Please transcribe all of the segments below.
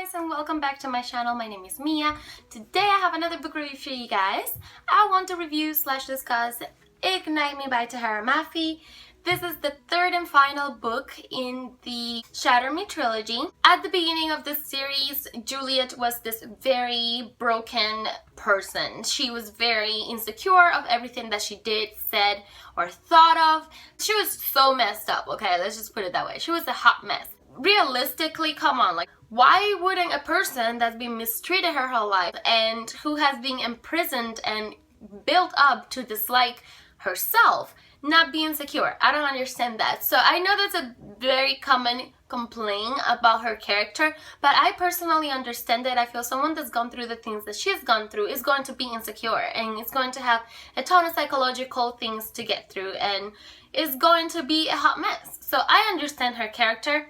guys, and welcome back to my channel. My name is Mia. Today I have another book review for you guys. I want to review / discuss Ignite Me by Tahereh Mafi. This is the third and final book in the Shatter Me trilogy. At the beginning of this series, Juliet was this very broken person. She was very insecure of everything that she did, said, or thought of. She was so messed up, okay? Let's just put it that way. She was a hot mess. Realistically, come on, like, why wouldn't a person that's been mistreated her whole life and who has been imprisoned and built up to dislike herself not be insecure? I don't understand that. So I know that's a very common complaint about her character, but I personally understand that. I feel someone that's gone through the things that she's gone through is going to be insecure, and it's going to have a ton of psychological things to get through, and is going to be a hot mess. So I understand her character.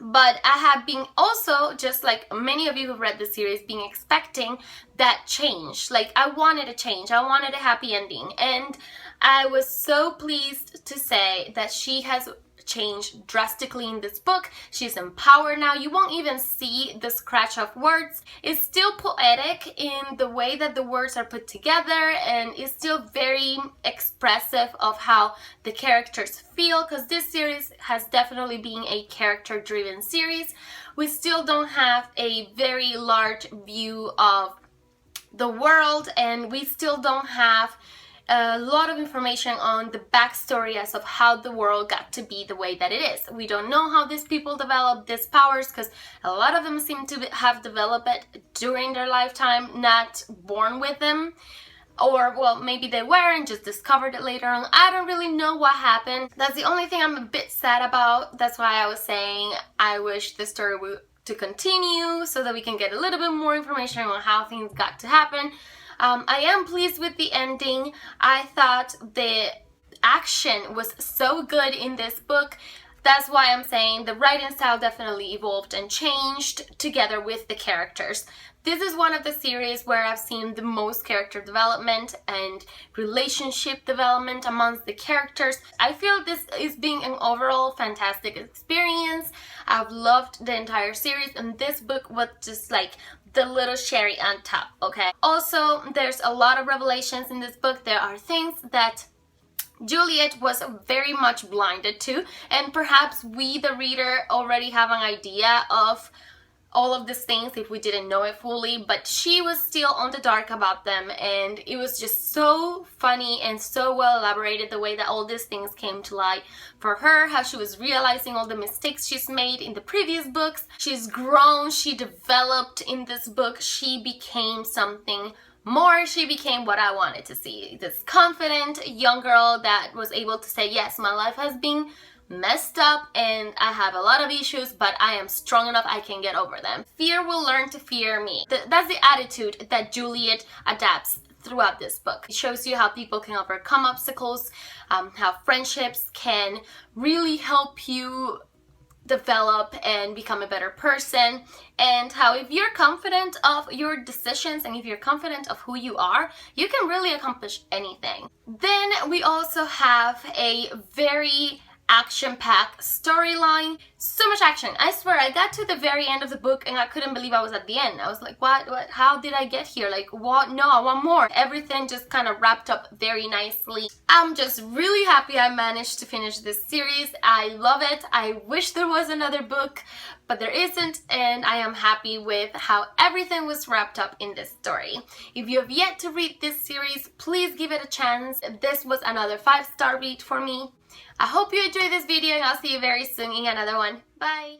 But I have been also, just like many of you who've read the series, being expecting that change. Like, I wanted a change. I wanted a happy ending. And I was so pleased to say that she has changed drastically in this book. She's empowered now. You won't even see the scratch of words. It's still poetic in the way that the words are put together, and it's still very expressive of how the characters feel, because this series has definitely been a character-driven series. We still don't have a very large view of the world, and we still don't have a lot of information on the backstory as of how the world got to be the way that it is. We don't know how these people developed these powers, because a lot of them seem to have developed it during their lifetime, not born with them. Or, well, maybe they were and just discovered it later on. I don't really know what happened. That's the only thing I'm a bit sad about. That's why I was saying I wish the story would to continue so that we can get a little bit more information on how things got to happen. I am pleased with the ending. I thought the action was so good in this book. That's why I'm saying the writing style definitely evolved and changed together with the characters. This is one of the series where I've seen the most character development and relationship development amongst the characters. I feel this is being an overall fantastic experience. I've loved the entire series, and this book was just like the little cherry on top, okay? Also, there's a lot of revelations in this book. There are things that Juliet was very much blinded to, and perhaps we, the reader, already have an idea of all of these things if we didn't know it fully, but she was still on the dark about them, and it was just so funny and so well elaborated the way that all these things came to light for her, how she was realizing all the mistakes she's made in the previous books. She's grown, she developed in this book, she became something more. She became what I wanted to see, this confident young girl that was able to say, yes, my life has been messed up and I have a lot of issues, but I am strong enough, I can get over them. Fear will learn to fear me. That's the attitude that Juliet adapts throughout this book. It shows you how people can overcome obstacles, how friendships can really help you develop and become a better person, and how if you're confident of your decisions and if you're confident of who you are, you can really accomplish anything. Then we also have a very action-packed storyline. So much action. I swear, I got to the very end of the book and I couldn't believe I was at the end. I was like, what, how did I get here? Like, what? No, I want more. Everything just kind of wrapped up very nicely. I'm just really happy I managed to finish this series. I love it. I wish there was another book, but there isn't, and I am happy with how everything was wrapped up in this story. If you have yet to read this series, please give it a chance. This was another 5-star read for me. I hope you enjoyed this video, and I'll see you very soon in another one. Bye!